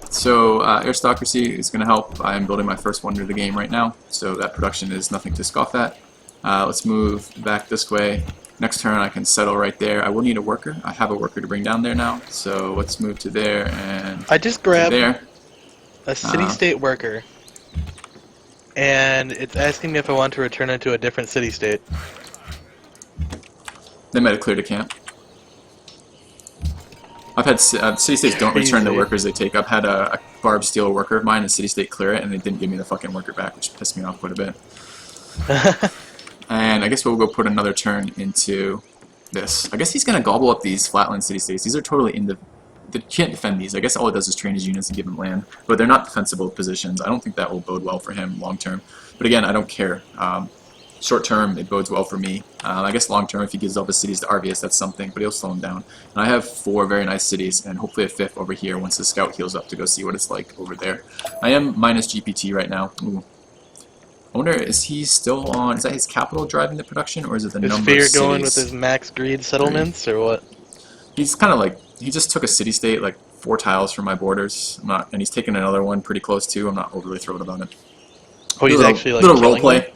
So aristocracy is going to help. I'm building my first wonder of the game right now, so that production is nothing to scoff at. Let's move back this way. Next turn I can settle right there. I will need a worker. I have a worker to bring down there now, so let's move to there and I just to grabbed there. a city-state worker, and it's asking me if I want to return it to a different city-state. They might have cleared a camp. I've had city-states don't return the workers they take. I've had a barb steal a worker of mine and city-state clear it, and they didn't give me the fucking worker back, which pissed me off quite a bit. And I guess we'll go put another turn into this. I guess he's going to gobble up these flatland city-states. These are totally they can't defend these. I guess all it does is train his units and give him land, but they're not defensible positions. I don't think that will bode well for him long-term. But again, I don't care. Short-term, it bodes well for me. I guess long-term, if he gives all his cities to RVS, that's something, but he'll slow him down. And I have 4 very nice cities, and hopefully a 5th over here once the scout heals up to go see what it's like over there. I am minus GPT right now. Ooh. I wonder, is he still on, is that his capital driving the production, or is it the number of cities? Is Fear going with his max greed settlements, or what? He's kind of like, he just took a city-state, like 4 tiles from my borders. And he's taken another one pretty close too. I'm not overly thrilled about it. Oh, he's actually like little role play.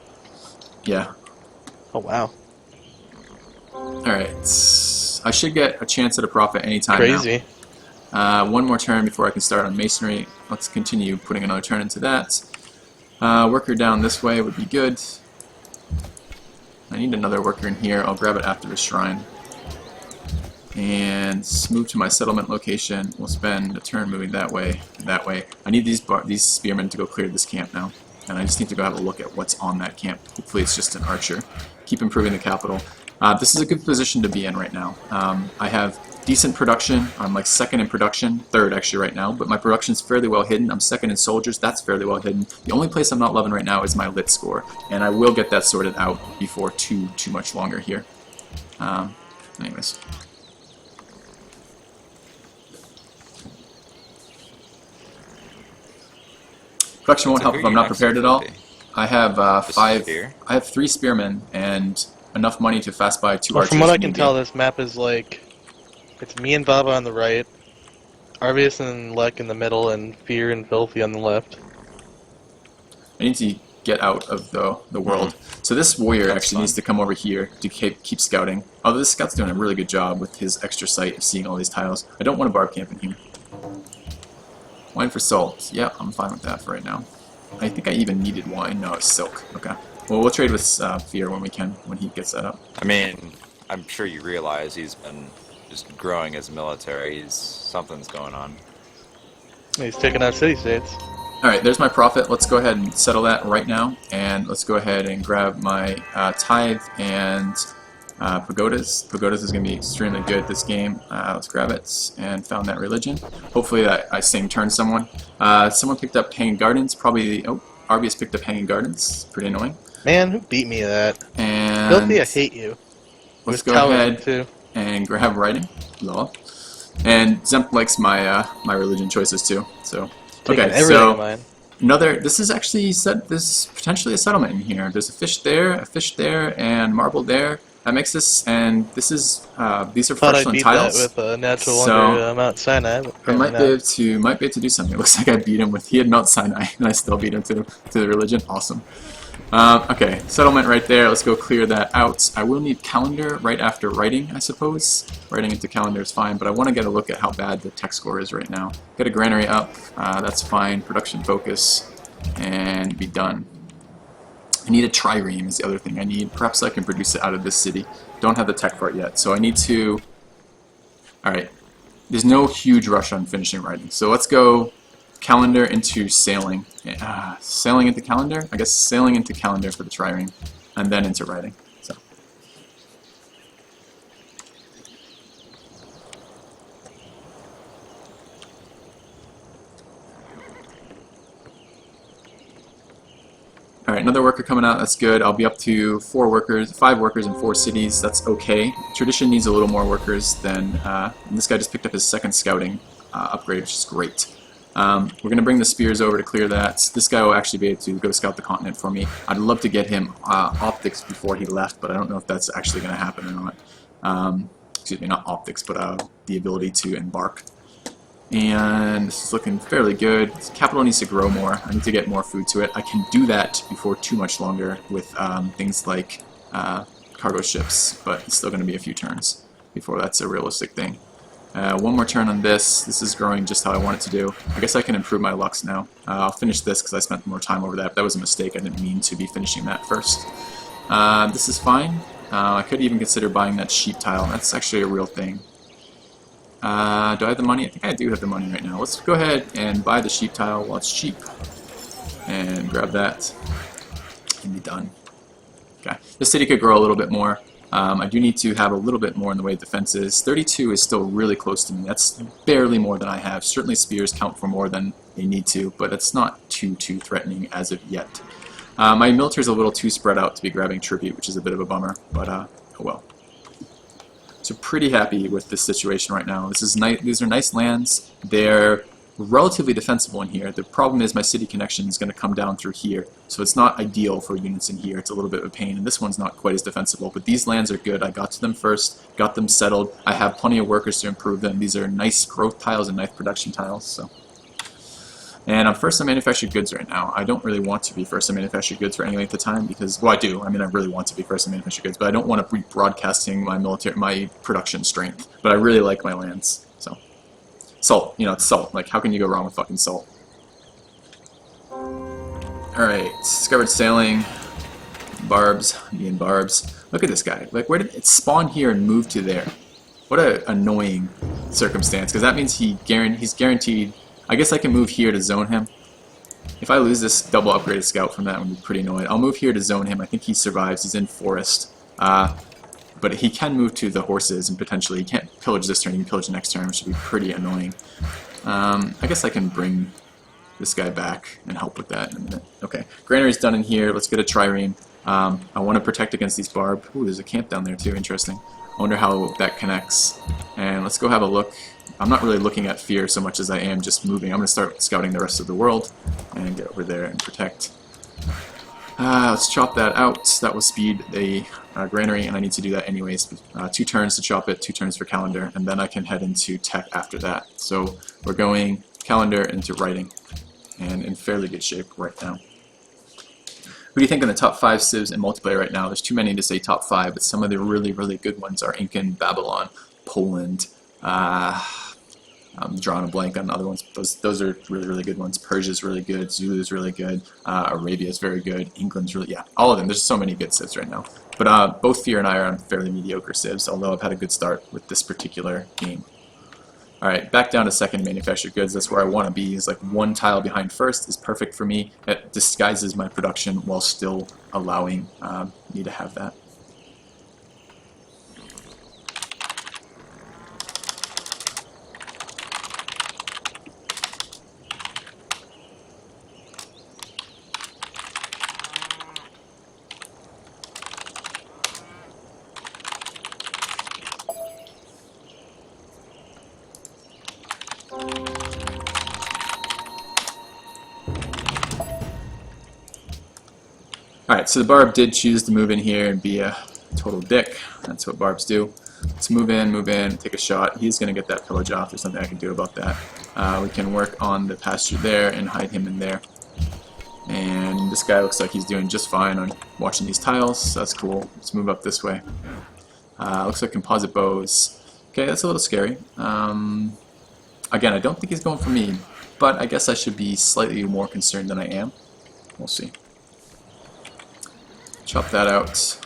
Yeah. Oh, wow. Alright. I should get a chance at a profit anytime Crazy. now. One more turn before I can start on masonry. Let's continue putting another turn into that. Worker down this way would be good. I need another worker in here. I'll grab it after the shrine. And move to my settlement location. We'll spend a turn moving that way, that way. I need these spearmen to go clear this camp now. And I just need to go have a look at what's on that camp. Hopefully it's just an archer. Keep improving the capital. This is a good position to be in right now. I have decent production. I'm like 2nd in production, 3rd actually right now, but my production's fairly well hidden. I'm 2nd in soldiers, that's fairly well hidden. The only place I'm not loving right now is my lit score, and I will get that sorted out before too much longer here. Anyways. Production won't help if I'm not prepared at all. I have I have 3 spearmen and enough money to fast buy 2 archers. From what I can tell, this map is like, it's me and Baba on the right, Arvius and Lek in the middle, and Fear and Filthy on the left. I need to get out of the world. So this warrior actually needs to come over here to keep scouting. Although this scout's doing a really good job with his extra sight of seeing all these tiles. I don't want a barb camp in here. Wine for salt. Yeah, I'm fine with that for right now. I think I even needed wine. No, it's silk. Okay. Well, we'll trade with Fear when we can, when he gets that up. I mean, I'm sure you realize he's been just growing as military. Something's going on. He's taking out city-states. Alright, there's my profit. Let's go ahead and settle that right now. And let's go ahead and grab my tithe and pagodas. Pagodas is going to be extremely good this game. Let's grab it and found that religion. Hopefully I same turn someone. Someone picked up Hanging Gardens. Probably, oh, Arbius picked up Hanging Gardens. Pretty annoying. Man, who beat me to that? And Filthy, I hate you. Let's go ahead and grab writing. Lol. And Zemp likes my my religion choices too. So okay, so another. This is actually this is potentially a settlement in here. There's a fish there, and marble there. That makes this, and this is these are fresh on tiles. That with a natural wonder Mount Sinai. I might be able to do something. It looks like I beat him with. He had Mount Sinai, and I still beat him to the religion. Awesome. Okay, settlement right there. Let's go clear that out. I will need calendar right after writing, I suppose. Writing into calendar is fine, but I want to get a look at how bad the tech score is right now. Get a granary up. That's fine. Production focus, and be done. I need a trireme is the other thing I need. Perhaps I can produce it out of this city. Don't have the tech for it yet, so I need to... Alright, there's no huge rush on finishing writing, so let's go calendar into sailing. Sailing into calendar? I guess sailing into calendar for the trireme, and then into writing. So. Alright, another worker coming out, that's good. I'll be up to 5 workers in 4 cities, that's okay. Tradition needs a little more workers than, and this guy just picked up his 2nd scouting upgrade, which is great. We're going to bring the spears over to clear that. This guy will actually be able to go scout the continent for me. I'd love to get him optics before he left, but I don't know if that's actually going to happen or not. Excuse me, not optics, but the ability to embark. And this is looking fairly good. Capital needs to grow more. I need to get more food to it. I can do that before too much longer with things like cargo ships, but it's still going to be a few turns before that's a realistic thing. One more turn on this. This is growing just how I want it to do. I guess I can improve my Lux now. I'll finish this because I spent more time over that. That was a mistake. I didn't mean to be finishing that first. This is fine. I could even consider buying that sheep tile. That's actually a real thing. Do I have the money? I think I do have the money right now. Let's go ahead and buy the sheep tile while it's cheap. And grab that. And be done. Okay. The city could grow a little bit more. I do need to have a little bit more in the way of defenses. 32 is still really close to me. That's barely more than I have. Certainly spears count for more than they need to, but it's not too threatening as of yet. My military is a little too spread out to be grabbing tribute, which is a bit of a bummer, but oh well. So pretty happy with this situation right now. This is nice. These are nice lands. They're relatively defensible in here. The problem is my city connection is going to come down through here, so it's not ideal for units in here. It's a little bit of a pain, and this one's not quite as defensible, but these lands are good. I got to them first, got them settled. I have plenty of workers to improve them. These are nice growth tiles and nice production tiles. So. And I'm first on manufactured goods right now. I don't really want to be first on manufactured goods for any length of time because, well, I do. I mean, I really want to be first on manufactured goods, but I don't want to be broadcasting my production strength. But I really like my lands, so. Salt, you know, it's salt. Like, how can you go wrong with fucking salt? Alright, discovered sailing. Barbs, being barbs. Look at this guy. Like, where did it spawn here and move to there? What a annoying circumstance, because that means he's guaranteed. I guess I can move here to zone him. If I lose this double upgraded scout from that, I'm going to be pretty annoyed. I'll move here to zone him. I think he survives. He's in forest. But he can move to the horses, and potentially he can't pillage this turn. He can pillage the next turn, which would be pretty annoying. I guess I can bring this guy back and help with that in a minute. Okay, granary's done in here. Let's get a trireme. I want to protect against these barb. Ooh, there's a camp down there too. Interesting. I wonder how that connects. And let's go have a look. I'm not really looking at fear so much as I am just moving. I'm going to start scouting the rest of the world and get over there and protect. Let's chop that out. That will speed the granary, and I need to do that anyways. 2 turns to chop it, 2 turns for calendar, and then I can head into tech after that. So we're going calendar into writing, and in fairly good shape right now. Who do you think in the top 5 civs in multiplayer right now? There's too many to say top 5, but some of the really, really good ones are Incan, Babylon, Poland. I'm drawing a blank on other ones. Those are really, really good ones. Persia's really good. Zulu's really good. Arabia's very good. England's really, yeah, all of them. There's so many good civs right now. But both Fear and I are on fairly mediocre civs, although I've had a good start with this particular game. Alright, back down to second manufactured goods. That's where I want to be. Is like 1 tile behind first is perfect for me. It disguises my production while still allowing me to have that. Alright, so the barb did choose to move in here and be a total dick. That's what barbs do. Let's move in, take a shot. He's going to get that pillage off. There's nothing I can do about that. We can work on the pasture there and hide him in there. And this guy looks like he's doing just fine on watching these tiles, so that's cool. Let's move up this way. Looks like composite bows. Okay, that's a little scary. Again, I don't think he's going for me, but I guess I should be slightly more concerned than I am. We'll see. Chop that out.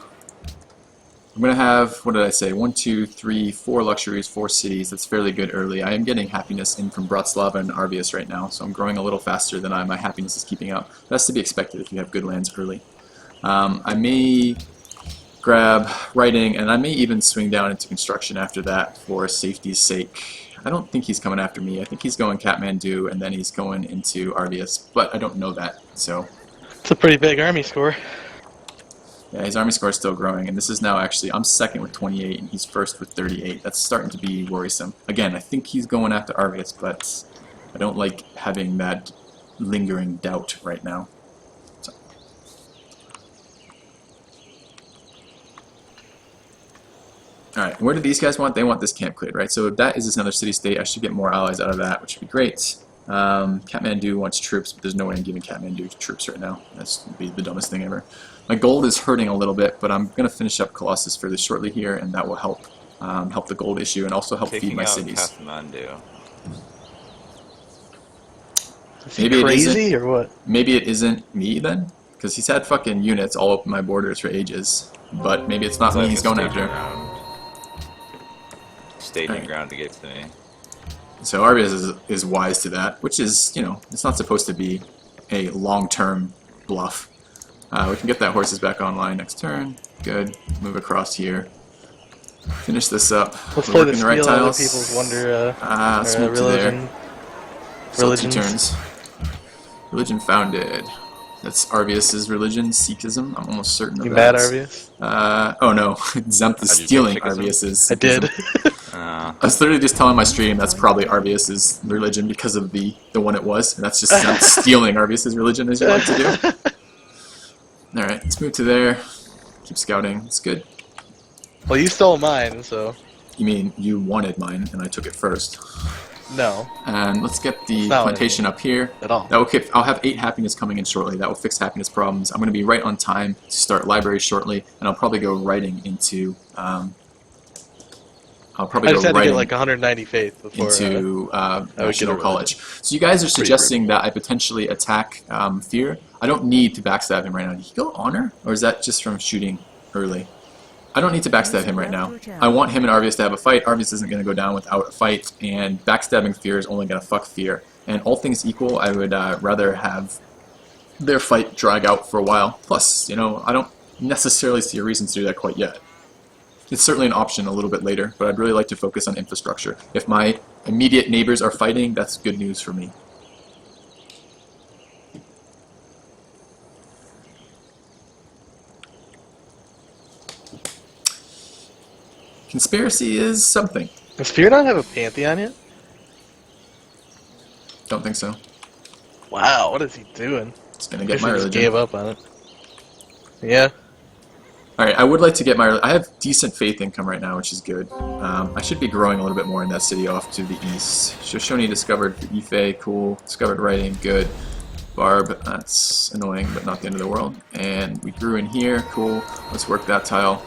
I'm going to have, what did I say, 1, 2, 3, 4 luxuries, 4 cities. That's fairly good early. I am getting happiness in from Bratislava and Arvius right now, so I'm growing a little faster than my happiness is keeping up. That's to be expected if you have good lands early. I may grab writing, and I may even swing down into construction after that for safety's sake. I don't think he's coming after me. I think he's going Kathmandu, and then he's going into Arvius, but I don't know that, so. It's a pretty big army score. Yeah, his army score is still growing, and this is now actually, I'm second with 28, and he's first with 38. That's starting to be worrisome. Again, I think he's going after Arvius, but I don't like having that lingering doubt right now. So. Alright, where do these guys want? They want this camp cleared, right? So that is another city-state. I should get more allies out of that, which would be great. Kathmandu wants troops, but there's no way I'm giving Kathmandu troops right now. That's would be the dumbest thing ever. My gold is hurting a little bit, but I'm going to finish up Colossus fairly shortly here, and that will help help the gold issue and also help feed my cities. Kathmandu. Is he crazy or what? Maybe it isn't me then, because he's had fucking units all up my borders for ages. But maybe it's not It's me like he's a going staging after. Staging Alright. ground to get to me. So Arbius is wise to that, which is, you know, it's not supposed to be a long-term bluff. We can get that horses back online next turn. Good. Move across here. Finish this up. Let's We're play the working the right spiel other tiles. people's wonder. Let's move to there. So 2 Religions. turns. Religion founded. That's Arvius's religion, Sikhism. I'm almost certain of You that. mad, Arvius? Oh no, Zemp is How'd you stealing take Sikhism? Arvius's. I did. I was literally just telling my stream that's probably Arvius's religion because of the one it was, and that's just Zemp stealing Arvius's religion, as you like to do. All right, let's move to there. Keep scouting. It's good. Well, you stole mine, so You mean you wanted mine, and I took it first. no, And let's get the It's not what I plantation up here. at all. That will keep, I'll have 8 happiness coming in shortly. That will fix happiness problems. I'm going to be right on time to start library shortly, and I'll probably go writing into. I'll probably I go just had to writing get like 190 faith before. into would get National a College. So you guys are Pretty suggesting that I potentially attack Fear. I don't need to backstab him right now. Did he go Honor, or is that just from shooting early? I don't need to backstab him right now. I want him and Arvius to have a fight. Arvius isn't going to go down without a fight, and backstabbing Fear is only going to fuck Fear. And all things equal, I would rather have their fight drag out for a while. Plus, you know, I don't necessarily see a reason to do that quite yet. It's certainly an option a little bit later, but I'd really like to focus on infrastructure. If my immediate neighbors are fighting, that's good news for me. Conspiracy is something. Does Fear not have a pantheon yet? Don't think so. Wow, what is he doing? It's gonna I get guess my he just religion. gave up on it. Yeah. Alright, I would like to get my... I have decent faith income right now, which is good. I should be growing a little bit more in that city off to the east. Shoshone discovered Ife, cool. Discovered writing, good. Barb, that's annoying, but not the end of the world. And we grew in here, cool. Let's work that tile.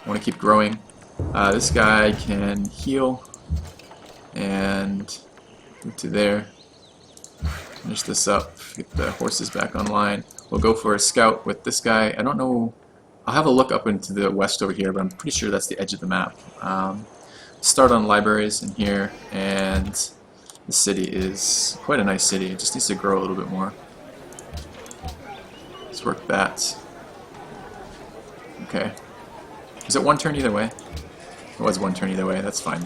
I want to keep growing. This guy can heal. And move to there. Finish this up, get the horses back online. We'll go for a scout with this guy. I don't know... I'll have a look up into the west over here, but I'm pretty sure that's the edge of the map. Start on libraries in here, and the city is quite a nice city. It just needs to grow a little bit more. Let's work that. Okay. Is it one turn either way? It was one turn either way, that's fine.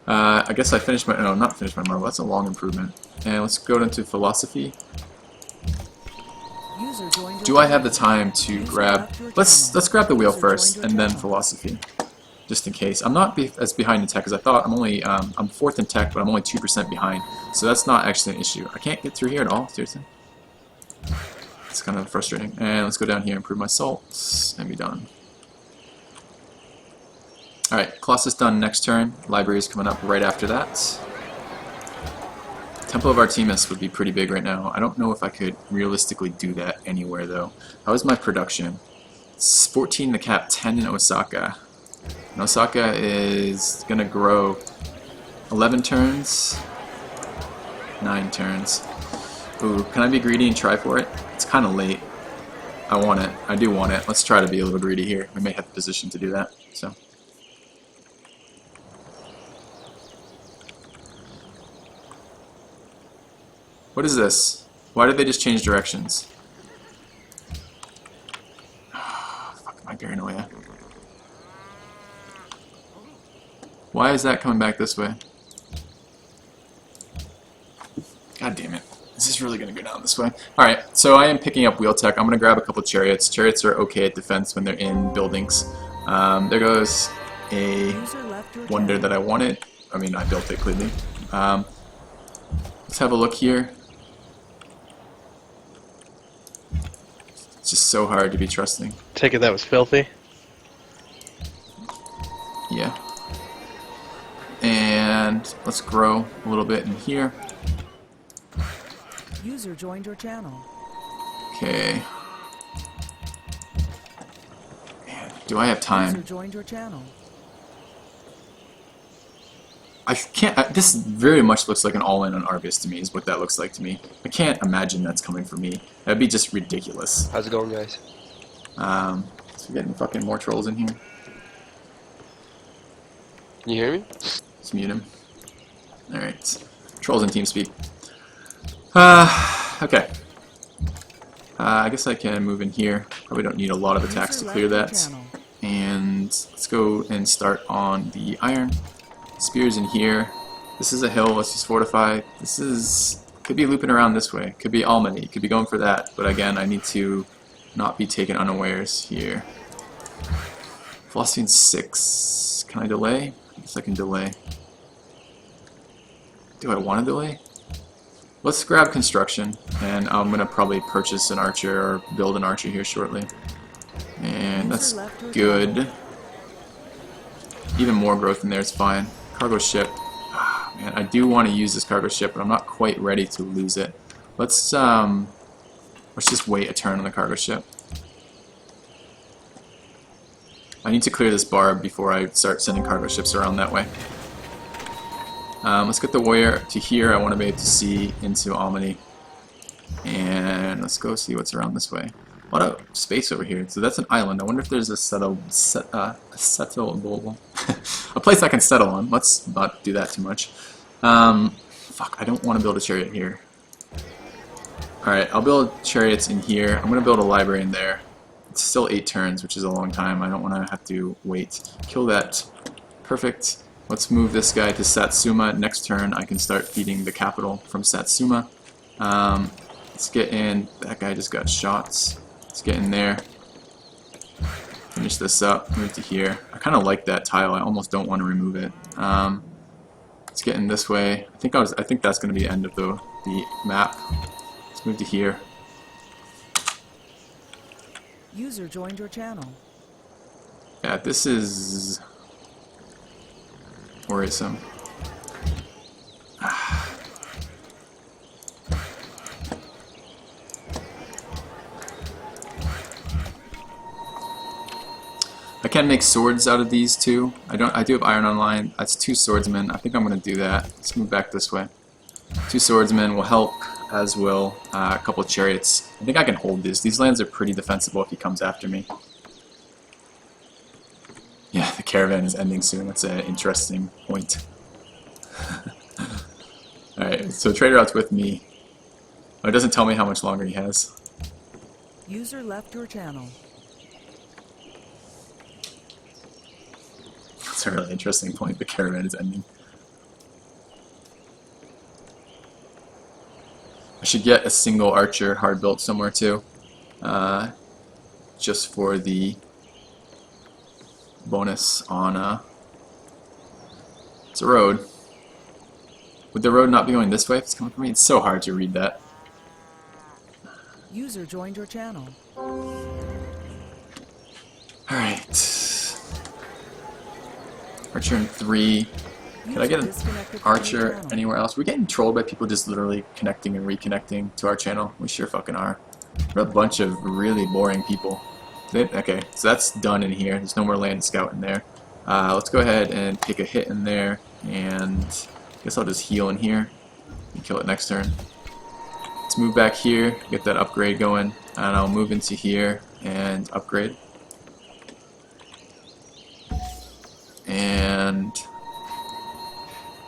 I guess I finished my... No, not finished my marble. That's a long improvement. And let's go into philosophy. Do I have the time to grab... Let's grab the wheel first, and then philosophy, just in case. I'm not as behind in tech as I thought. I'm only I'm 4th in tech, but I'm only 2% behind, so that's not actually an issue. I can't get through here at all. Seriously, it's kind of frustrating. And let's go down here and improve my salts, and be done. All right, Colossus done next turn. Library is coming up right after that. Temple of Artemis would be pretty big right now. I don't know if I could realistically do that anywhere, though. How is my production? It's 14 to cap, 10 in Osaka. And Osaka is going to grow 11 turns, 9 turns. Ooh, can I be greedy and try for it? It's kind of late. I want it. I do want it. Let's try to be a little greedy here. We may have the position to do that. So. What is this? Why did they just change directions? Fuck my paranoia. Why is that coming back this way? God damn it. Is this really going to go down this way? Alright, so I am picking up wheel tech. I'm going to grab a couple chariots. Chariots are okay at defense when they're in buildings. There goes a wonder that I wanted. I mean, I built it clearly. Let's have a look here. It's just so hard to be trusting. Take it that was filthy. And let's grow a little bit in here. User joined your channel. Okay. Man, do I have User time? joined your channel. I can't. This very much looks like an all-in on Argus to me. Is what that looks like to me. I can't imagine that's coming from me. That'd be just ridiculous. How's it going, guys? So we're getting fucking more trolls in here. Can you hear me? Let's mute him. All right. Trolls in TeamSpeak. Okay. I guess I can move in here. Probably don't need a lot of attacks to clear that. And let's go and start on the iron. Spears in here. This is a hill. Let's just fortify. This is could be looping around this way. Could be Almany. Could be going for that. But again, I need to not be taken unawares here. Philosophy in 6. Can I delay? I guess I can delay. Do I want to delay? Let's grab construction, and I'm going to probably purchase an archer or build an archer here shortly. And that's good. Even more growth in there is fine. Cargo ship. Ah, man, I do want to use this cargo ship, but I'm not quite ready to lose it. Let's just wait a turn on the cargo ship. I need to clear this barb before I start sending cargo ships around that way. Let's get the warrior to here. I want to be able to see into Almany. And let's go see what's around this way. A lot of space over here. So that's an island. I wonder if there's a settleable a place I can settle on. Let's not do that too much. Fuck, I don't want to build a chariot here. Alright, I'll build chariots in here. I'm going to build a library in there. It's still 8 turns, which is a long time. I don't want to have to wait. Kill that. Perfect. Let's move this guy to Satsuma. Next turn, I can start feeding the capital from Satsuma. Let's get in. That guy just got shots. Let's get in there. Finish this up. Move to here. I kind of like that tile. I almost don't want to remove it. Let's get in this way. I think that's going to be the end of the map. Let's move to here. User joined your channel. Yeah, this is worrisome. I can make swords out of these too. I do have iron online. That's 2 swordsmen. I think I'm going to do that. Let's move back this way. 2 swordsmen will help, as will a couple of chariots. I think I can hold these. These lands are pretty defensible if he comes after me. Yeah, the caravan is ending soon. That's an interesting point. Alright, so trader route's with me. Oh, it doesn't tell me how much longer he has. User left your channel. That's a really interesting point. The caravan is ending. I should get a single archer hard built somewhere too. Just for the bonus on it's a road. Would the road not be going this way if it's coming from me? It's so hard to read that. User joined your channel. Alright. Archer in 3. Could I get an archer anywhere else? We're getting trolled by people just literally connecting and reconnecting to our channel. We sure fucking are. We're a bunch of really boring people. Okay, so that's done in here. There's no more land scout in there. Let's go ahead and take a hit in there, and I guess I'll just heal in here and kill it next turn. Let's move back here, get that upgrade going, and I'll move into here and upgrade. And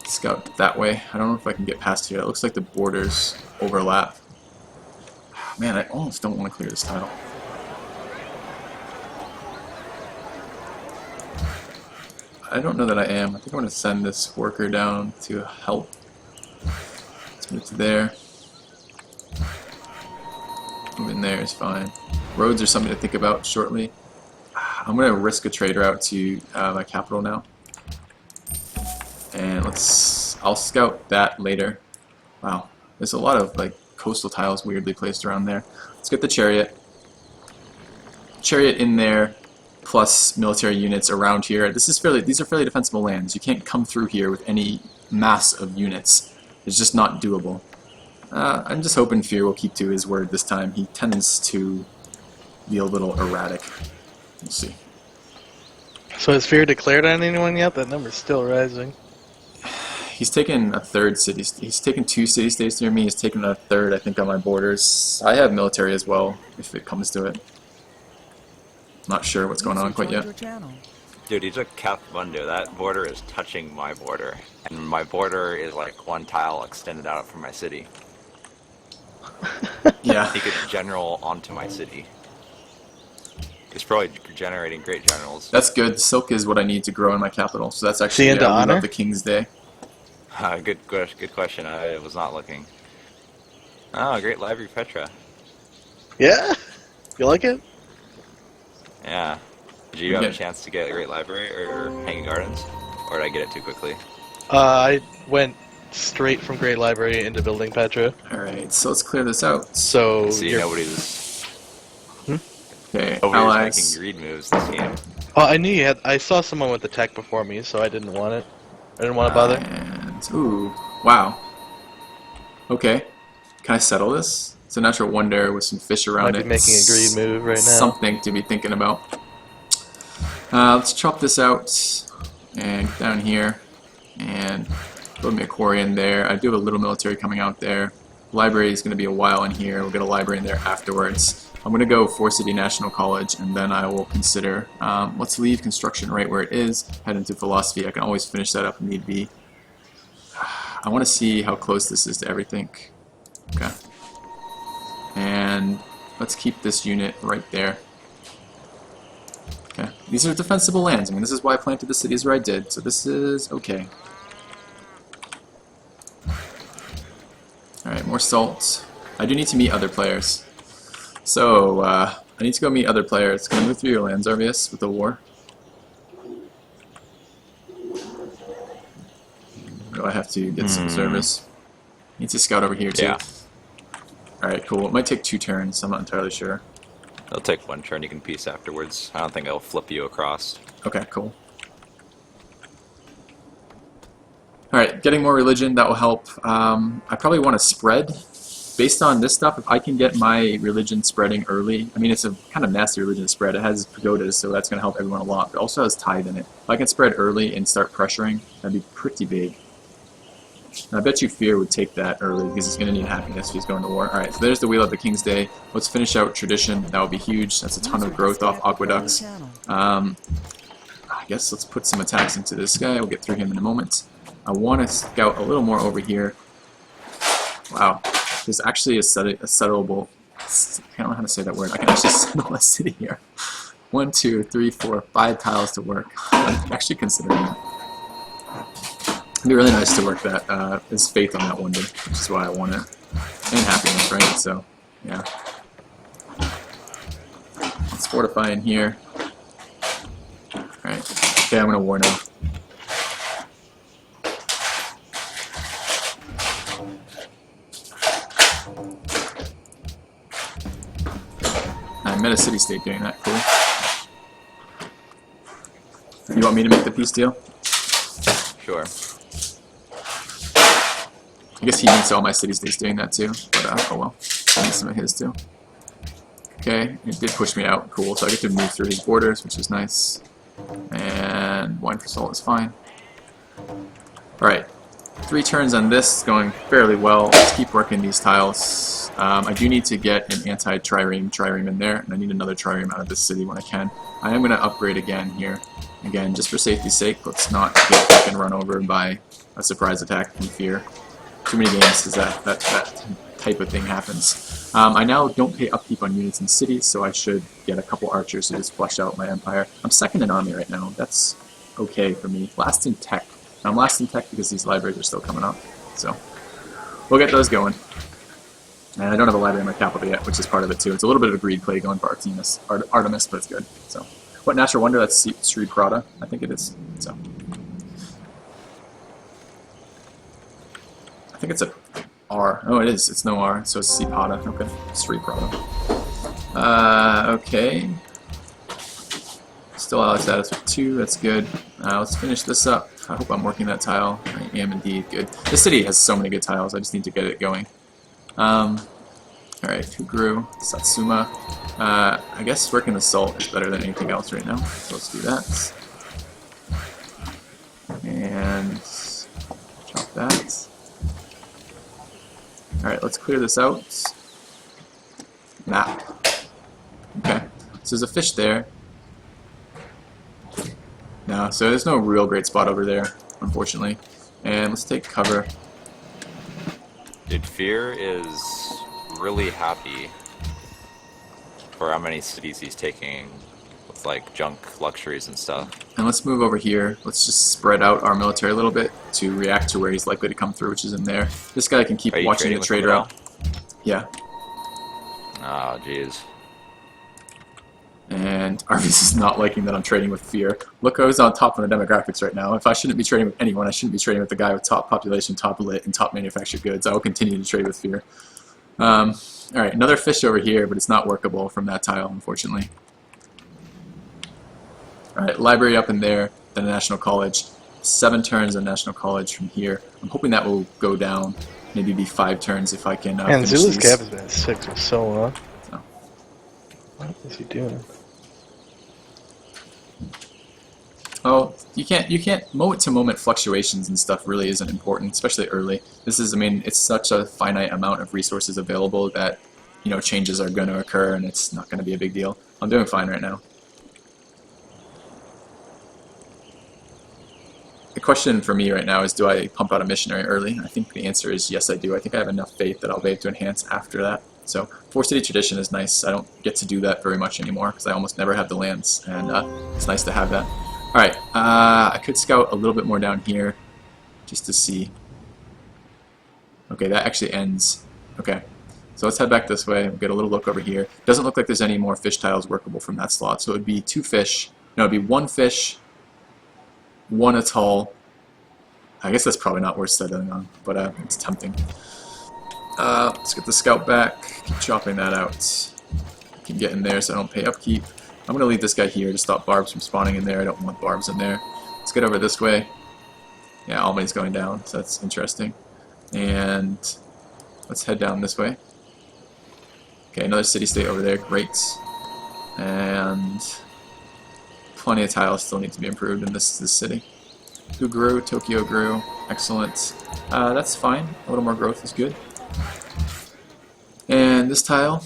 scout that way. I don't know if I can get past here. It looks like the borders overlap. Man, I almost don't want to clear this tile. I don't know that I am. I think I'm going to send this worker down to help. Let's move to there. Move in there is fine. Roads are something to think about shortly. I'm going to risk a trade route to my capital now. And I'll scout that later. Wow, there's a lot of like coastal tiles weirdly placed around there. Let's get the chariot. Chariot in there, plus military units around here. These are fairly defensible lands. You can't come through here with any mass of units. It's just not doable. I'm just hoping Fear will keep to his word this time. He tends to be a little erratic. Let's see. So has Fear declared on anyone yet? That number's still rising. He's taken a third city. He's taken 2 city-states near me. He's taken a third, I think, on my borders. I have military as well, if it comes to it. Not sure what's going on quite yet. Dude, he took Kathmandu. That border is touching my border. And my border is like 1 tile extended out from my city. Yeah. He could general onto my city. He's probably generating great generals. That's good. Silk is what I need to grow in my capital. So that's actually into we honor? love the King's Day. Good question. I was not looking. Oh, Great Library Petra. Yeah? You like it? Yeah. Did you have a chance to get a Great Library or Hanging Gardens? Or did I get it too quickly? I went straight from Great Library into building Petra. Alright, so let's clear this out. So See, you're... nobody was Okay, making allies. greed moves this game. Oh, I knew you had... I saw someone with the tech before me, so I didn't want it. I didn't want to bother. And, ooh, wow. Okay, can I settle this? It's a natural wonder with some fish around Might it. be making a greed move right now. Something to be thinking about. Let's chop this out and get down here and build me a quarry in there. I do have a little military coming out there. Library is going to be a while in here. We'll get a library in there afterwards. I'm going to go 4-City National College, and then I will consider, let's leave construction right where it is, head into philosophy. I can always finish that up if need be. I want to see how close this is to everything. Okay. And let's keep this unit right there. Okay. These are defensible lands. I mean, this is why I planted the cities where I did, so this is okay. Alright, more salt. I do need to meet other players. So, I need to go meet other players. Can I move through your lands, Arvius, with the war? Or do I have to get some service? Need to scout over here, too. Yeah. Alright, cool. It might take 2 turns, I'm not entirely sure. It'll take 1 turn, you can peace afterwards. I don't think it'll flip you across. Okay, cool. Alright, getting more religion, that will help. I probably want to spread. Based on this stuff, if I can get my religion spreading early, I mean, it's a kind of nasty religion to spread. It has pagodas, so that's going to help everyone a lot. But it also has tithe in it. If I can spread early and start pressuring, that'd be pretty big. And I bet you Fear would take that early, because he's going to need happiness if he's going to war. Alright, so there's the Wheel of the King's Day. Let's finish out tradition. That would be huge. That's a ton of growth off aqueducts. I guess let's put some attacks into this guy. We'll get through him in a moment. I want to scout a little more over here. Wow. There's actually a settleable... I don't know how to say that word. I can actually settle a city here. 1, 2, 3, 4, 5 tiles to work. I'm actually considering that. It'd be really nice to work that. There's faith on that wonder, which is why I want it. And happiness, right? So, yeah. Let's fortify in here. Alright. Okay, I'm going to war now. I met a city-state doing that. Cool. You want me to make the peace deal? Sure. I guess he needs all my city-states doing that too, but oh well. I need some of his too. Okay, it did push me out. Cool, so I get to move through his borders, which is nice. And wine for salt is fine. Alright, 3 turns on this, going fairly well. Let's keep working these tiles. I do need to get an anti-trireme in there, and I need another trireme out of this city when I can. I am going to upgrade again here. Again, just for safety's sake, let's not get fucking run over by a surprise attack from Fear. Too many games because that type of thing happens. I now don't pay upkeep on units in cities, so I should get a couple archers to just flush out my empire. I'm 2nd in army right now. That's okay for me. Last in tech. I'm last in tech because these libraries are still coming up. So we'll get those going. And I don't have a library in my capital yet, which is part of it too. It's a little bit of a greed play going for Artemis, but it's good. So, what natural wonder? That's Sri Prada, I think it is. So, I think it's a R. Oh, it is. It's no R, so it's Sipada. Okay, Sri Prada. Okay. Still allied status with 2. That's good. Let's finish this up. I hope I'm working that tile. I am indeed. Good. This city has so many good tiles. I just need to get it going. Alright, Kuguru, Satsuma. I guess working the salt is better than anything else right now. So let's do that. And drop that. Alright, let's clear this out. Map. Okay. So there's a fish there. No, so there's no real great spot over there, unfortunately. And let's take cover. Dude, Fear is really happy for how many cities he's taking with like junk luxuries and stuff. And let's move over here. Let's just spread out our military a little bit to react to where he's likely to come through, which is in there. This guy can keep watching the trade route. Yeah. Oh, jeez. And Arby's is not liking that I'm trading with Fear. Look who's on top of the demographics right now. If I shouldn't be trading with anyone, I shouldn't be trading with the guy with top population, top lit, and top manufactured goods. I will continue to trade with Fear. Alright, another fish over here, but it's not workable from that tile, unfortunately. Alright, library up in there, then the National College. 7 turns on National College from here. I'm hoping that will go down, maybe be 5 turns if I can And finish Zulu's these. cap has been at 6 for so long. So. What is he doing? Oh, you can't moment-to-moment fluctuations and stuff really isn't important, especially early. This is, I mean, it's such a finite amount of resources available that, you know, changes are going to occur and it's not going to be a big deal. I'm doing fine right now. The question for me right now is, do I pump out a missionary early? I think the answer is yes, I do. I think I have enough faith that I'll be able to enhance after that. So, 4-city tradition is nice. I don't get to do that very much anymore because I almost never have the lands, and it's nice to have that. Alright, I could scout a little bit more down here just to see. Okay, that actually ends. Okay, so let's head back this way. We'll get a little look over here. Doesn't look like there's any more fish tiles workable from that slot, so it would be 2 fish. No, it would be 1 fish, 1 atoll. I guess that's probably not worth settling on, but it's tempting. Let's get the scout back. Keep chopping that out. Keep getting there so I don't pay upkeep. I'm going to leave this guy here to stop barbs from spawning in there. I don't want barbs in there. Let's get over this way. Yeah, all money's going down, so that's interesting. And let's head down this way. Okay, another city-state over there. Great. And plenty of tiles still need to be improved in this city. Who grew? Tokyo grew. Excellent. That's fine. A little more growth is good. And this tile,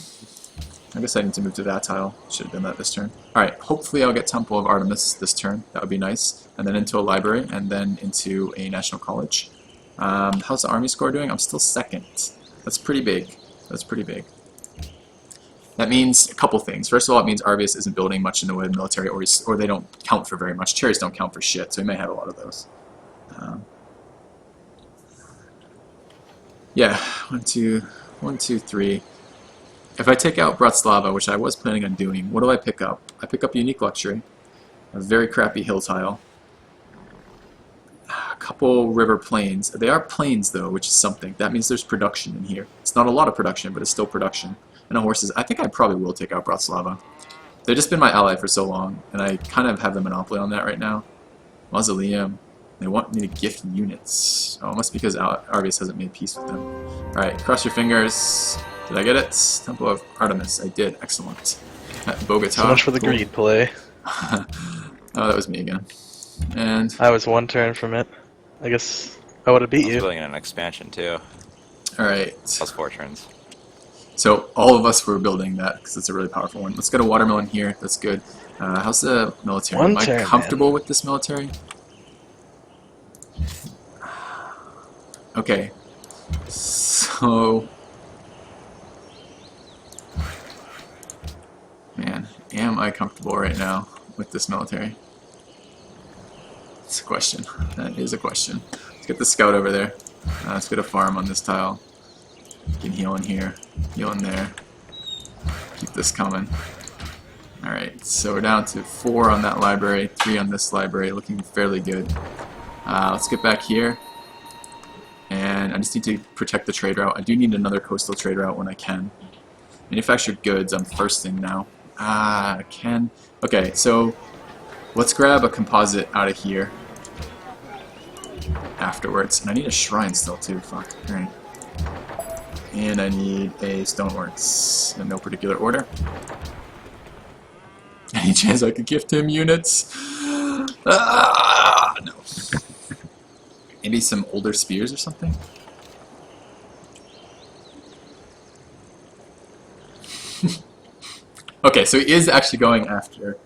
I guess I need to move to that tile. Should have done that this turn. Alright, hopefully I'll get Temple of Artemis this turn. That would be nice. And then into a library, and then into a national college. How's the army score doing? I'm still 2nd. That's pretty big. That's pretty big. That means a couple things. First of all, it means Arvius isn't building much in the way of military, or they don't count for very much. Cherries don't count for shit, so we may have a lot of those. Yeah, 1, 2, 3. If I take out Bratislava, which I was planning on doing, what do I pick up? I pick up Unique Luxury, a very crappy hill tile, a couple river plains. They are plains, though, which is something. That means there's production in here. It's not a lot of production, but it's still production. And horses. I think I probably will take out Bratislava. They've just been my ally for so long, and I kind of have the monopoly on that right now. Mausoleum. They want me to gift units. Oh, it must be because Arvius hasn't made peace with them. Alright, cross your fingers. Did I get it? Temple of Artemis. I did. Excellent. Bogota. So much for the greed play. Oh, that was me again. And I was 1 turn from it. I guess I would have beat I was you. building an expansion too. alright. Plus 4 turns. So all of us were building that because it's a really powerful one. Let's get a watermelon here. That's good. How's the military? Am I comfortable with this military? Okay. So, man, am I comfortable right now with this military? It's a question. That is a question. Let's get the scout over there. Let's get a farm on this tile. You can heal in here, heal in there. Keep this coming. Alright, so we're down to 4 on that library, 3 on this library, looking fairly good. Let's get back here. And I just need to protect the trade route. I do need another coastal trade route when I can. Manufactured goods, I'm firsting now. I can. Okay, so let's grab a composite out of here. afterwards. And I need a shrine still too, fuck. Alright. And I need a stoneworks in no particular order. Any chance I could gift him units? No. Maybe some older spears or something? Okay, so he is actually going after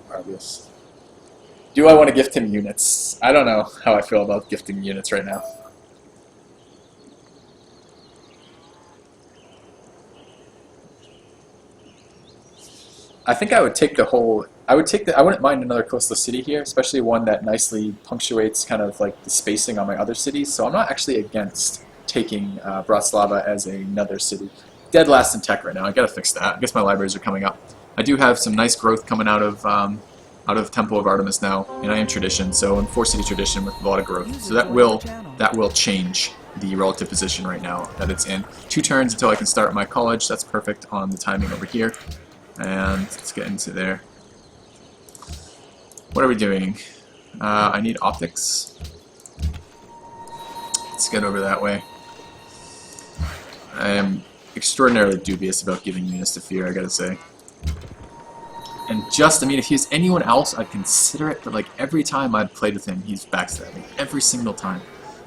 Arvius. Do I want to gift him units? I don't know how I feel about gifting units right now. I think I would take the whole. I wouldn't mind another coastal city here, especially one that nicely punctuates kind of like the spacing on my other cities. So I'm not actually against taking Bratislava as another city. Dead last in tech right now. I gotta fix that. I guess my libraries are coming up. I do have some nice growth coming out of Temple of Artemis now, and I am tradition, so I'm 4-city tradition with a lot of growth. So that will change the relative position right now that it's in. 2 turns until I can start my college. That's perfect on the timing over here. And let's get into there. What are we doing? I need optics. Let's get over that way. I am extraordinarily dubious about giving units to Fear, I gotta say. And I mean, if he's anyone else, I'd consider it, but like every time I've played with him, he's backstabbing. Every single time.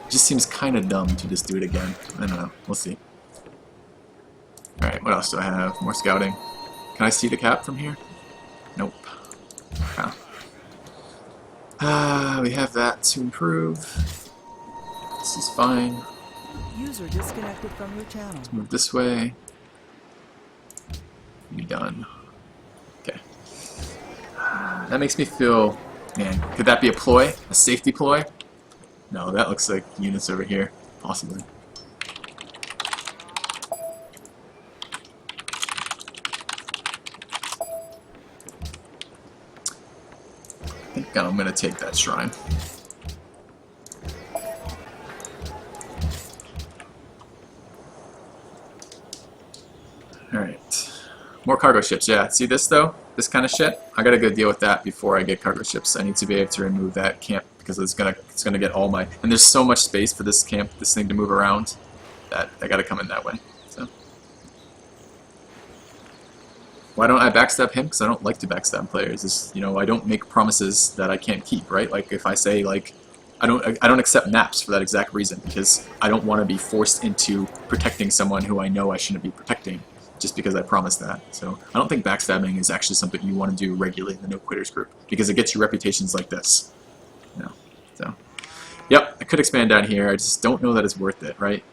It just seems kind of dumb to just do it again. I don't know. We'll see. Alright, what else do I have? More scouting. Can I see the cap from here? Nope. Okay. We have that to improve. This is fine. User disconnected from your channel. Let's move this way. Be done. Okay. That makes me feel... Man, could that be a ploy? A safety ploy? No, that looks like units over here. Possibly. I think I'm going to take that shrine. Alright. More cargo ships, yeah. See this though? This kind of shit? I gotta go deal with that before I get cargo ships. I need to be able to remove that camp because it's gonna get all my... And there's so much space for this camp, this thing to move around, that I gotta come in that way. So. Why don't I backstab him? Because I don't like to backstab players. It's, you know, I don't make promises that I can't keep, right? Like if I say like I don't accept naps for that exact reason, because I don't want to be forced into protecting someone who I know I shouldn't be protecting just because I promised that. So I don't think backstabbing is actually something you want to do regularly in the no quitters group, because it gets you reputations like this. You know, so yep, I could expand down here. I just don't know that it's worth it, right?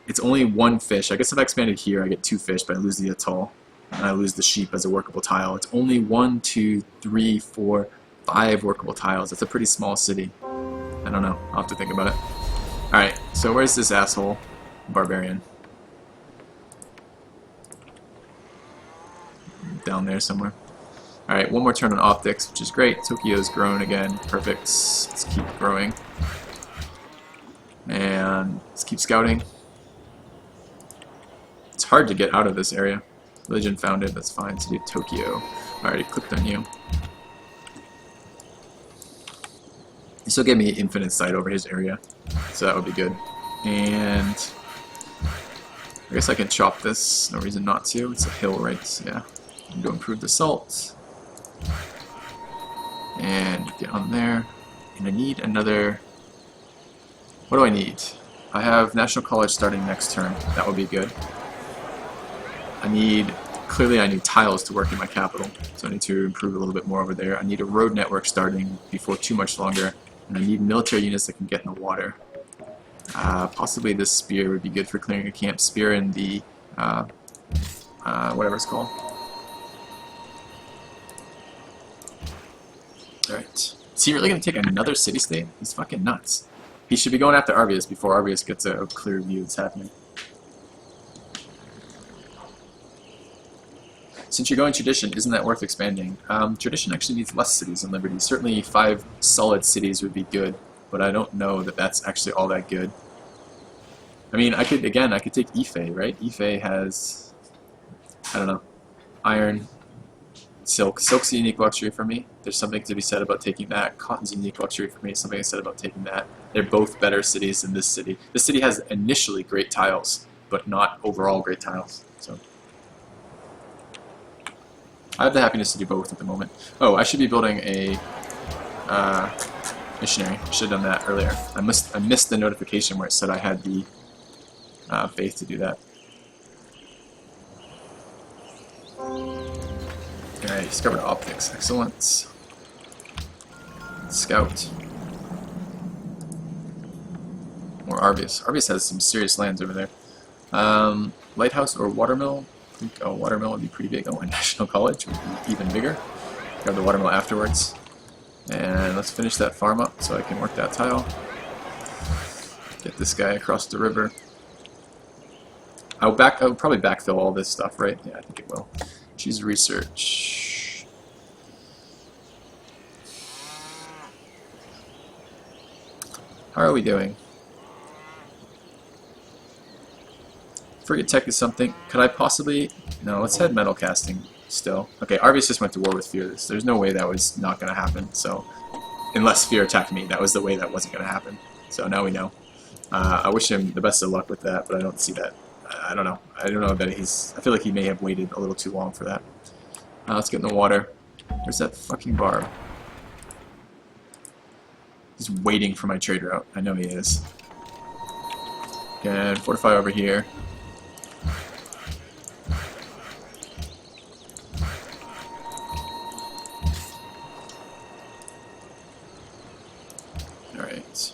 It's only 1 fish. I guess if I expanded here, I get 2 fish, but I lose the atoll. And I lose the sheep as a workable tile. It's only 1, 2, 3, 4, 5 workable tiles. That's a pretty small city. I don't know. I'll have to think about it. Alright, so where's this asshole? Barbarian. Down there somewhere. Alright, 1 more turn on optics, which is great. Tokyo's grown again. Perfect. Let's keep growing. And let's keep scouting. It's hard to get out of this area. Religion founded, that's fine. So do Tokyo. I already clicked on you. This will give me infinite sight over his area, so that would be good. And I guess I can chop this. No reason not to. It's a hill, right? So yeah. I'm going to improve the salt. And get on there. And I need another... What do I need? I have National College starting next turn. That would be good. Clearly I need tiles to work in my capital, so I need to improve a little bit more over there. I need a road network starting before too much longer, and I need military units that can get in the water. Possibly this spear would be good for clearing a camp. Spear in the, whatever it's called. Alright. Is he really going to take another city-state? He's fucking nuts. He should be going after Arvius before Arvius gets a clear view of what's happening. Since you're going tradition, isn't that worth expanding? Tradition actually needs less cities than Liberty. Certainly 5 solid cities would be good, but I don't know that that's actually all that good. I mean, I could take Ife, right? Ife has, I don't know, iron, Silk. Silk's a unique luxury for me. There's something to be said about taking that. Cotton's a unique luxury for me. Something to be said about taking that. They're both better cities than this city. This city has initially great tiles, but not overall great tiles. So I have the happiness to do both at the moment. Oh, I should be building a missionary. Should have done that earlier. I missed the notification where it said I had the faith to do that. Alright, discovered optics. Excellent. Scout. Or Arbius. Arbius has some serious lands over there. Lighthouse or watermill? I think a watermill would be pretty big. Oh, and National College would be even bigger. Grab the watermill afterwards. And let's finish that farm up so I can work that tile. Get this guy across the river. I'll probably backfill all this stuff, right? Yeah, I think it will. Choose research. How are we doing? Frigate tech is something. Could I possibly... No, let's head metal casting still. Okay, Arbius just went to war with Fear. There's no way that was not going to happen. So, unless Fear attacked me, that was the way that wasn't going to happen. So now we know. I wish him the best of luck with that, but I don't see that. I don't know. I don't know that he's... I feel like he may have waited a little too long for that. Let's get in the water. Where's that fucking barb? He's waiting for my trade route. I know he is. And fortify over here. Alright.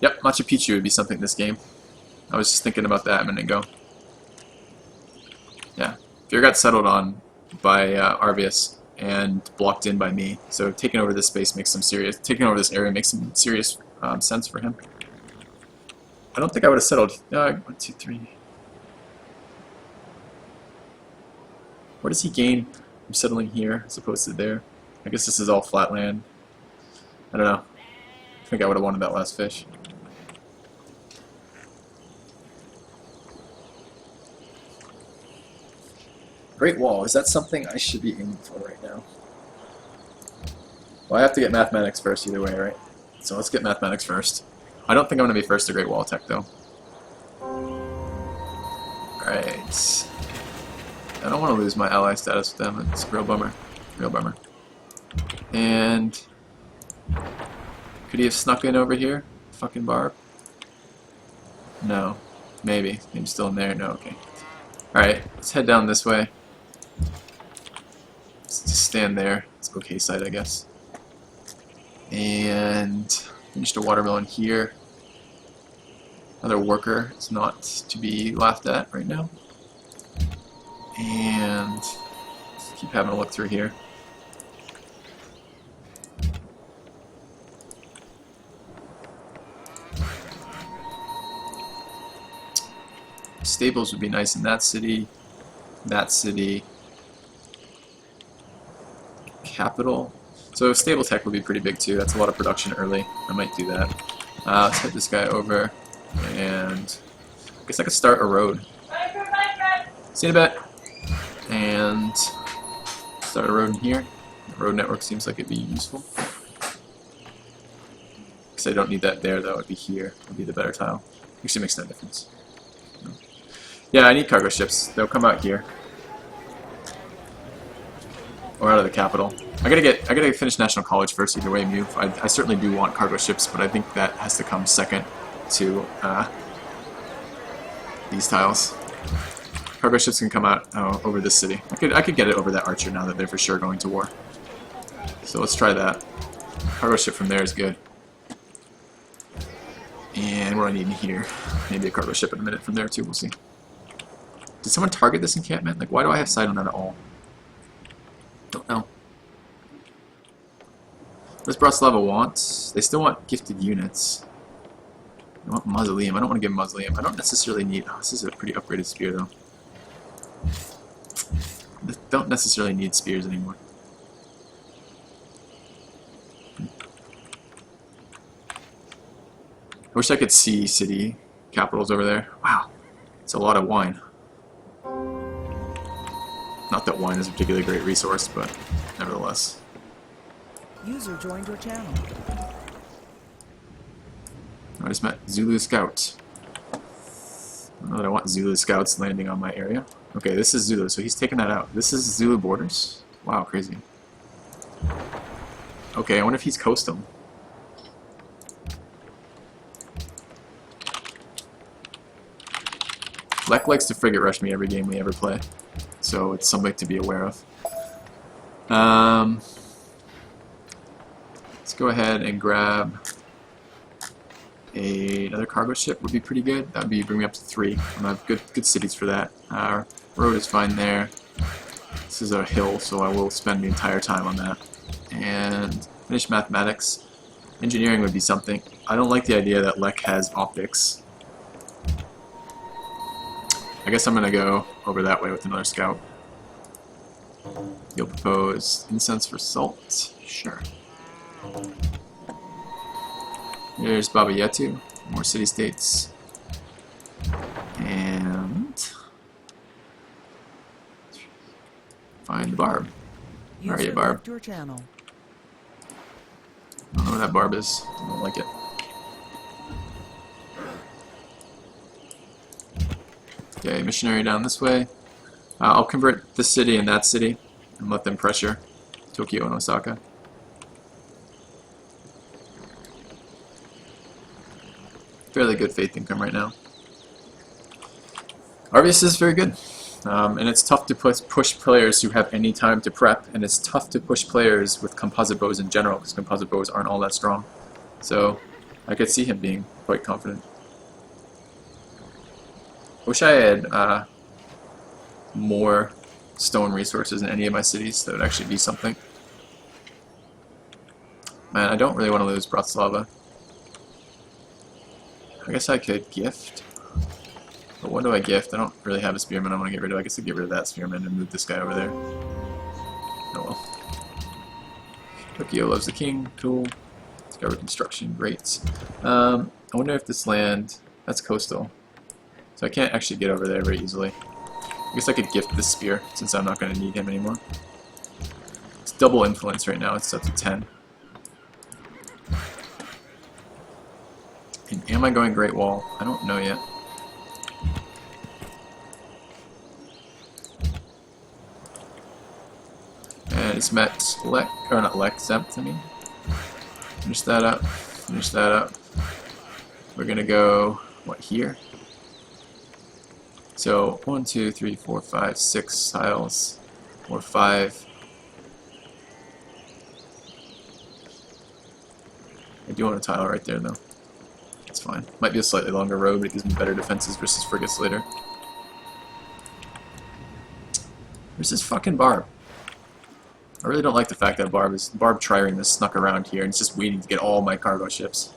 Yep, Machu Picchu would be something this game. I was just thinking about that a minute ago. Yeah, Fear got settled on by Arbius and blocked in by me. So taking over this space makes some serious... Taking over this area makes some serious sense for him. I don't think I would have settled... 1, 2, 3... What does he gain from settling here as opposed to there? I guess this is all flat land. I don't know. I think I would have wanted that last fish. Great Wall, is that something I should be aiming for right now? Well, I have to get mathematics first either way, right? So let's get mathematics first. I don't think I'm going to be first to Great Wall Tech, though. Alright. I don't want to lose my ally status with them. It's a real bummer. Real bummer. And... could he have snuck in over here? Fucking barb? No. Maybe. Maybe still in there? No, okay. Alright, let's head down this way. Let's just stand there. It's okay side, I guess. And finish the watermelon here. Another worker is not to be laughed at right now. And let's keep having a look through here. Stables would be nice in that city. Capital. So stable tech would be pretty big too. That's a lot of production early. I might do that. Let's head this guy over, and I guess I could start a road. See you in a bit. And start a road in here. The road network seems like it'd be useful. Because I don't need that there, that would be here. Would be the better tile. Actually makes no difference. Yeah, I need cargo ships. They'll come out here. Or out of the capital. I gotta finish National College first either way, Mew. I certainly do want cargo ships, but I think that has to come second to these tiles. Cargo ships can come out over this city. I could get it over that archer now that they're for sure going to war. So let's try that. Cargo ship from there is good. And what do I need in here? Maybe a cargo ship in a minute from there too, we'll see. Did someone target this encampment? Like, why do I have sight on that at all? Don't know. What does Bratislava want? They still want gifted units. They want Mausoleum. I don't want to give them Mausoleum. I don't necessarily need... Oh, this is a pretty upgraded spear, though. I don't necessarily need spears anymore. I wish I could see city capitals over there. Wow, it's a lot of wine. Not that wine is a particularly great resource, but nevertheless. User joined your channel. I just met Zulu Scout. I don't know that I want Zulu Scouts landing on my area. Okay, this is Zulu, so he's taking that out. This is Zulu borders? Wow, crazy. Okay, I wonder if he's coastal. Lek likes to frigate rush me every game we ever play, so it's something to be aware of. Let's go ahead and grab another cargo ship. Would be pretty good. That would be bring me up to 3. I have good cities for that. Our road is fine there. This is a hill, so I will spend the entire time on that. And finish mathematics. Engineering would be something. I don't like the idea that Lek has optics. I guess I'm gonna go over that way with another scout. You'll propose incense for salt? Sure. There's Baba Yetu, more city-states. And find the barb. Where are you, barb? Your channel. I don't know where that barb is. I don't like it. Okay, missionary down this way. I'll convert this city and that city and let them pressure Tokyo and Osaka. Fairly good faith income right now. Arvius is very good. And it's tough to push players who have any time to prep, and it's tough to push players with composite bows in general, because composite bows aren't all that strong. So I could see him being quite confident. Wish I had more stone resources in any of my cities. That would actually be something. Man, I don't really want to lose Bratislava. I guess I could gift. But what do I gift? I don't really have a spearman I want to get rid of. I guess I'll get rid of that spearman and move this guy over there. Oh well. Tokyo loves the king. Cool. Discover construction. Great. I wonder if this land... That's coastal. So I can't actually get over there very easily. I guess I could gift this spear, since I'm not going to need him anymore. It's double influence right now. It's up to 10. And am I going Great Wall? I don't know yet. And it's met Lek, or not Lek, Zempt, I mean. Finish that up. Finish that up. We're gonna go, what, here? So, 1, 2, 3, 4, 5, 6 tiles. Or 5. I do want a tile right there, though. It's fine. Might be a slightly longer road, but it gives me better defenses versus frigates later. Where's this fucking barb? I really don't like the fact that barb trireme has snuck around here and it's just waiting to get all my cargo ships.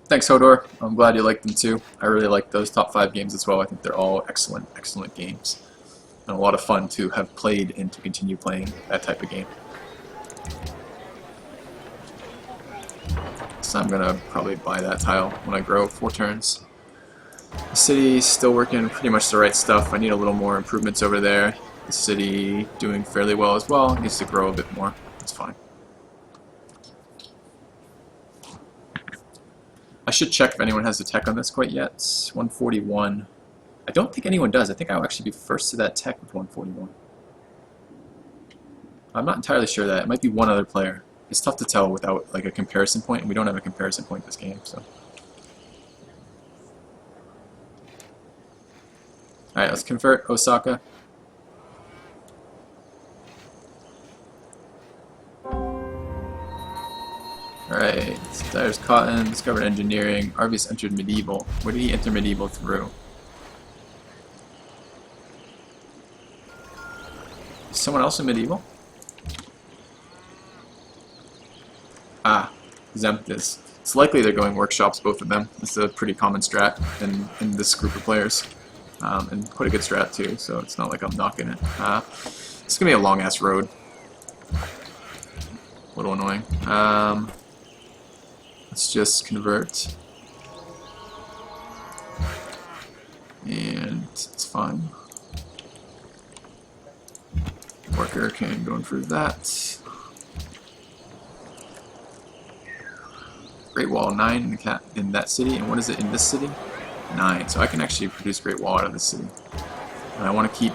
Thanks, Hodor. I'm glad you liked them too. I really like those top 5 games as well. I think they're all excellent, excellent games. And a lot of fun to have played and to continue playing that type of game. So I'm gonna probably buy that tile when I grow 4 turns. The city's still working pretty much the right stuff. I need a little more improvements over there. The city doing fairly well as well. It needs to grow a bit more. It's fine. I should check if anyone has the tech on this quite yet. 141. I don't think anyone does. I think I'll actually be first to that tech with 141. I'm not entirely sure that. It might be one other player. It's tough to tell without like a comparison point, and we don't have a comparison point this game, so. Alright, let's convert Osaka. Alright, there's cotton, discovered engineering, Arvius entered medieval. Where did he enter medieval through? Is someone else in medieval? Ah, Zempt is. It's likely they're going workshops, both of them. It's a pretty common strat in this group of players. And quite a good strat too, so it's not like I'm knocking it. It's going to be a long-ass road. A little annoying. Let's just convert. And it's fine. Worker can go and prove that. Great Wall 9 in that city, and what is it in this city? 9. So I can actually produce Great Wall out of this city. And I want to keep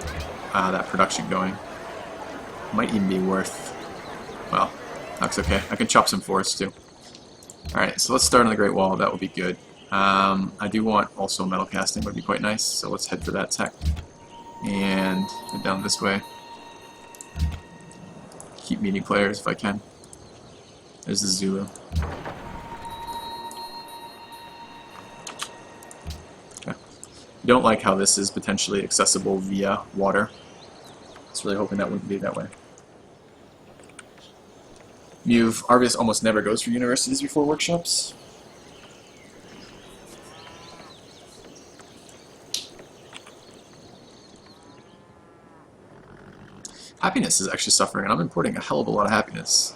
that production going. Might even be worth... Well, that's okay. I can chop some forests too. Alright, so let's start on the Great Wall. That would be good. I do want also metal casting, would be quite nice, so let's head for that tech. And head down this way. Keep meeting players if I can. There's the Zulu. Okay. Don't like how this is potentially accessible via water. I was really hoping that wouldn't be that way. Arvius almost never goes for universities before workshops. Happiness is actually suffering, and I'm importing a hell of a lot of happiness.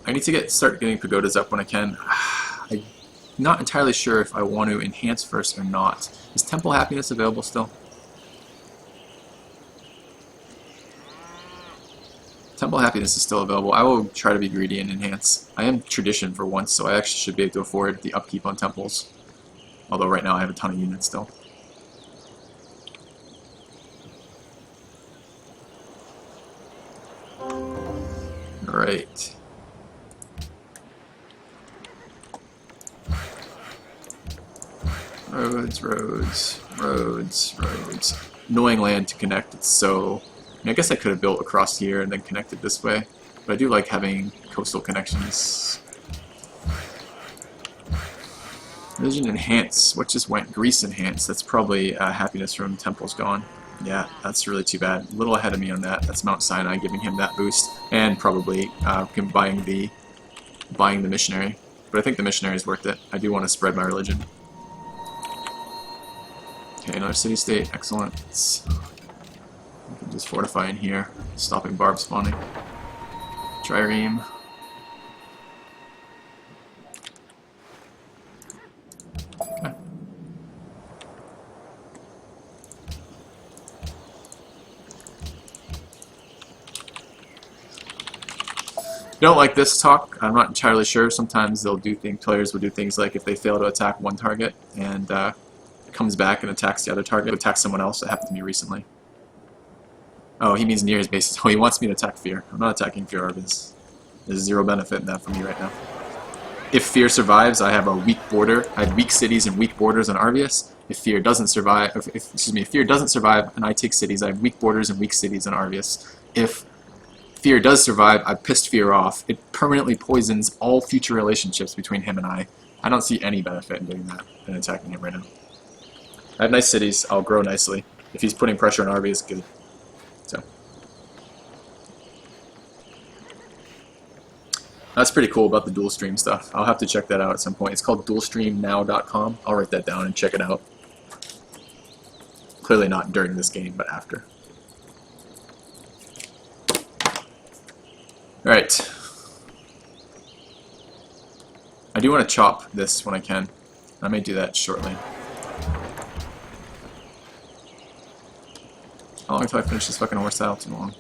I need to start getting pagodas up when I can. I'm not entirely sure if I want to enhance first or not. Is temple happiness available still? Temple happiness is still available. I will try to be greedy and enhance. I am tradition for once, so I actually should be able to afford the upkeep on temples. Although right now I have a ton of units still. Right. Roads, roads, roads, roads. Annoying land to connect. It's so... I guess I could have built across here and then connected this way, but I do like having coastal connections. Religion enhance. What just went? Greece enhance. That's probably happiness from temples gone. Yeah, that's really too bad. A little ahead of me on that. That's Mount Sinai giving him that boost, and probably buying the missionary. But I think the missionary is worth it. I do want to spread my religion. Okay, another city-state. Excellent. We can just fortify in here, stopping barb spawning. Trireme. Okay. Don't like this talk. I'm not entirely sure. Sometimes players will do things like if they fail to attack one target and comes back and attacks the other target, attacks someone else. That happened to me recently. Oh, he means near his base. Oh, he wants me to attack Fear. I'm not attacking Fear Arvis. There's zero benefit in that for me right now. If Fear survives, I have a weak border. I have weak cities and weak borders on Arvius. If Fear doesn't survive, if Fear doesn't survive and I take cities, I have weak borders and weak cities on Arvius. If Fear does survive, I pissed Fear off. It permanently poisons all future relationships between him and I. I don't see any benefit in doing that and attacking him right now. I have nice cities. I'll grow nicely. If he's putting pressure on Arvius, good. So that's pretty cool about the dual stream stuff. I'll have to check that out at some point. It's called dualstreamnow.com. I'll write that down and check it out. Clearly not during this game, but after. Alright. I do want to chop this when I can. I may do that shortly. How long until I finish this fucking horse saddle? Too long.